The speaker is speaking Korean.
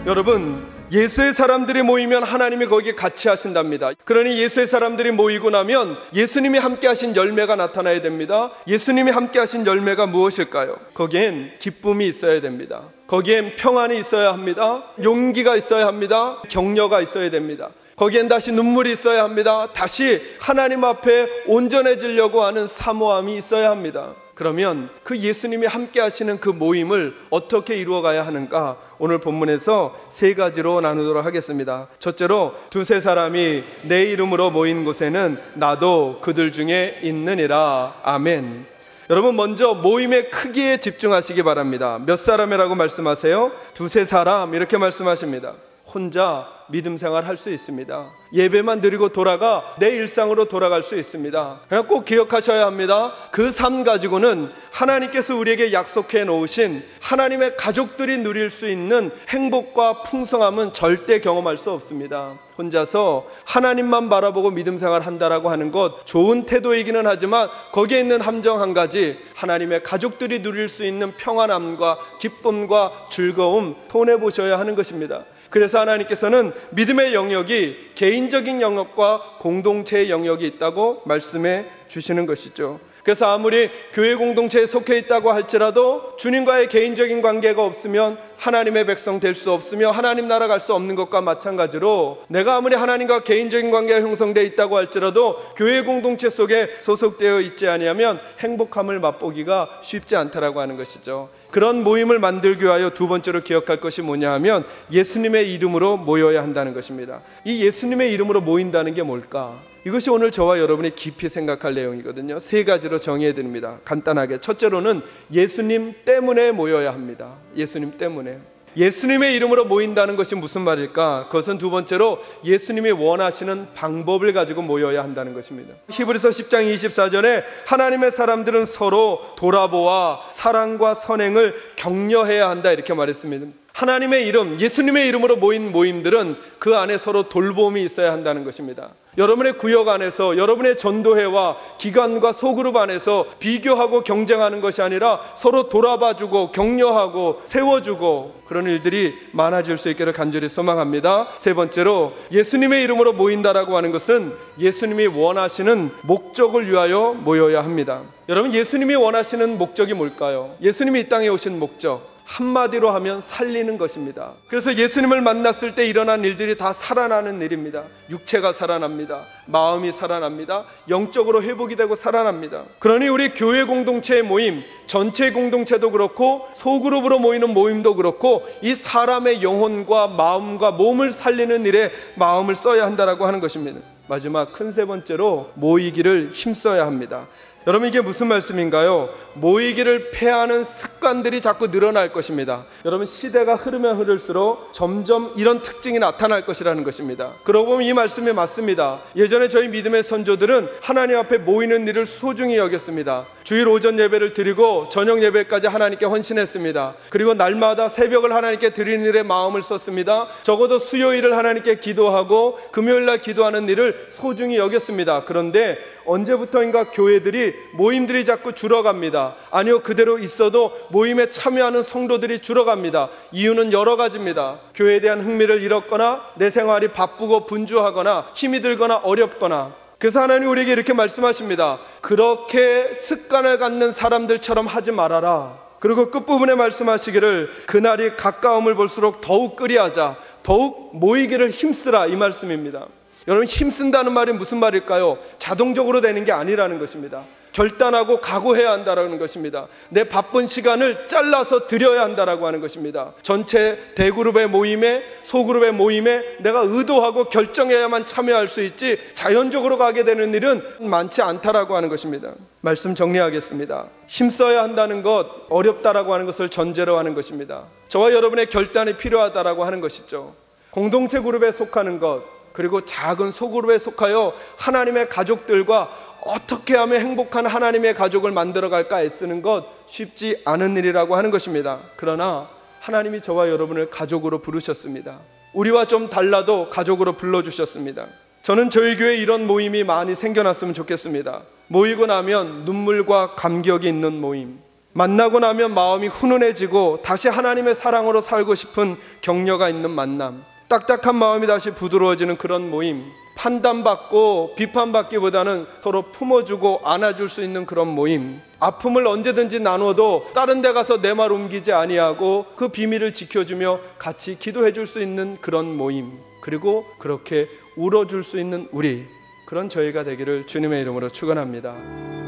여러분, 예수의 사람들이 모이면 하나님이 거기에 같이 하신답니다. 그러니 예수의 사람들이 모이고 나면 예수님이 함께 하신 열매가 나타나야 됩니다. 예수님이 함께 하신 열매가 무엇일까요? 거기엔 기쁨이 있어야 됩니다. 거기엔 평안이 있어야 합니다. 용기가 있어야 합니다. 격려가 있어야 됩니다. 거기엔 다시 눈물이 있어야 합니다. 다시 하나님 앞에 온전해지려고 하는 사모함이 있어야 합니다. 그러면 그 예수님이 함께 하시는 그 모임을 어떻게 이루어가야 하는가, 오늘 본문에서 세 가지로 나누도록 하겠습니다. 첫째로, 두세 사람이 내 이름으로 모인 곳에는 나도 그들 중에 있느니라. 아멘. 여러분, 먼저 모임의 크기에 집중하시기 바랍니다. 몇 사람이라고 말씀하세요? 두세 사람 이렇게 말씀하십니다. 혼자 믿음 생활 할 수 있습니다. 예배만 드리고 돌아가 내 일상으로 돌아갈 수 있습니다. 그러나 꼭 기억하셔야 합니다. 그 삶 가지고는 하나님께서 우리에게 약속해 놓으신 하나님의 가족들이 누릴 수 있는 행복과 풍성함은 절대 경험할 수 없습니다. 혼자서 하나님만 바라보고 믿음 생활 한다라고 하는 것, 좋은 태도이기는 하지만 거기에 있는 함정 한 가지, 하나님의 가족들이 누릴 수 있는 평안함과 기쁨과 즐거움 손해보셔야 하는 것입니다. 그래서 하나님께서는 믿음의 영역이 개인적인 영역과 공동체의 영역이 있다고 말씀해 주시는 것이죠. 그래서 아무리 교회 공동체에 속해 있다고 할지라도 주님과의 개인적인 관계가 없으면 하나님의 백성 될 수 없으며 하나님 나라 갈 수 없는 것과 마찬가지로, 내가 아무리 하나님과 개인적인 관계가 형성되어 있다고 할지라도 교회 공동체 속에 소속되어 있지 아니하면 행복함을 맛보기가 쉽지 않다라고 하는 것이죠. 그런 모임을 만들기 위하여 두 번째로 기억할 것이 뭐냐 하면 예수님의 이름으로 모여야 한다는 것입니다. 이 예수님의 이름으로 모인다는 게 뭘까? 이것이 오늘 저와 여러분이 깊이 생각할 내용이거든요. 세 가지로 정의해 드립니다. 간단하게, 첫째로는 예수님 때문에 모여야 합니다. 예수님 때문에. 예수님의 이름으로 모인다는 것이 무슨 말일까? 그것은 두 번째로 예수님이 원하시는 방법을 가지고 모여야 한다는 것입니다. 히브리서 10장 24절에 하나님의 사람들은 서로 돌아보아 사랑과 선행을 격려해야 한다, 이렇게 말했습니다. 하나님의 이름, 예수님의 이름으로 모인 모임들은 그 안에 서로 돌봄이 있어야 한다는 것입니다. 여러분의 구역 안에서, 여러분의 전도회와 기관과 소그룹 안에서 비교하고 경쟁하는 것이 아니라 서로 돌아봐주고 격려하고 세워주고, 그런 일들이 많아질 수 있기를 간절히 소망합니다. 세 번째로, 예수님의 이름으로 모인다라고 하는 것은 예수님이 원하시는 목적을 위하여 모여야 합니다. 여러분, 예수님이 원하시는 목적이 뭘까요? 예수님이 이 땅에 오신 목적, 한마디로 하면 살리는 것입니다. 그래서 예수님을 만났을 때 일어난 일들이 다 살아나는 일입니다. 육체가 살아납니다. 마음이 살아납니다. 영적으로 회복이 되고 살아납니다. 그러니 우리 교회 공동체의 모임, 전체 공동체도 그렇고 소그룹으로 모이는 모임도 그렇고, 이 사람의 영혼과 마음과 몸을 살리는 일에 마음을 써야 한다라고 하는 것입니다. 마지막 큰 세 번째로, 모이기를 힘써야 합니다. 여러분, 이게 무슨 말씀인가요? 모이기를 패하는 습관들이 자꾸 늘어날 것입니다. 여러분, 시대가 흐르면 흐를수록 점점 이런 특징이 나타날 것이라는 것입니다. 그러고 보면 이 말씀이 맞습니다. 예전에 저희 믿음의 선조들은 하나님 앞에 모이는 일을 소중히 여겼습니다. 주일 오전 예배를 드리고 저녁 예배까지 하나님께 헌신했습니다. 그리고 날마다 새벽을 하나님께 드리는 일에 마음을 썼습니다. 적어도 수요일을 하나님께 기도하고 금요일날 기도하는 일을 소중히 여겼습니다. 그런데 언제부터인가 교회들이, 모임들이 자꾸 줄어갑니다. 아니요, 그대로 있어도 모임에 참여하는 성도들이 줄어갑니다. 이유는 여러 가지입니다. 교회에 대한 흥미를 잃었거나, 내 생활이 바쁘고 분주하거나, 힘이 들거나 어렵거나. 그래서 하나님 우리에게 이렇게 말씀하십니다. 그렇게 습관을 갖는 사람들처럼 하지 말아라. 그리고 끝부분에 말씀하시기를 그날이 가까움을 볼수록 더욱 끄리하자, 더욱 모이기를 힘쓰라, 이 말씀입니다. 여러분, 힘쓴다는 말이 무슨 말일까요? 자동적으로 되는 게 아니라는 것입니다. 결단하고 각오해야 한다는 것입니다. 내 바쁜 시간을 잘라서 드려야 한다라고 하는 것입니다. 전체 대그룹의 모임에, 소그룹의 모임에 내가 의도하고 결정해야만 참여할 수 있지, 자연적으로 가게 되는 일은 많지 않다라고 하는 것입니다. 말씀 정리하겠습니다. 힘써야 한다는 것, 어렵다라고 하는 것을 전제로 하는 것입니다. 저와 여러분의 결단이 필요하다라고 하는 것이죠. 공동체 그룹에 속하는 것, 그리고 작은 소그룹에 속하여 하나님의 가족들과 어떻게 하면 행복한 하나님의 가족을 만들어갈까 애쓰는 것, 쉽지 않은 일이라고 하는 것입니다. 그러나 하나님이 저와 여러분을 가족으로 부르셨습니다. 우리와 좀 달라도 가족으로 불러주셨습니다. 저는 저희 교회에 이런 모임이 많이 생겨났으면 좋겠습니다. 모이고 나면 눈물과 감격이 있는 모임, 만나고 나면 마음이 훈훈해지고 다시 하나님의 사랑으로 살고 싶은 격려가 있는 만남, 딱딱한 마음이 다시 부드러워지는 그런 모임, 판단받고 비판받기보다는 서로 품어주고 안아줄 수 있는 그런 모임, 아픔을 언제든지 나눠도 다른 데 가서 내 말 옮기지 아니하고 그 비밀을 지켜주며 같이 기도해 줄 수 있는 그런 모임, 그리고 그렇게 울어줄 수 있는 우리, 그런 저희가 되기를 주님의 이름으로 축원합니다.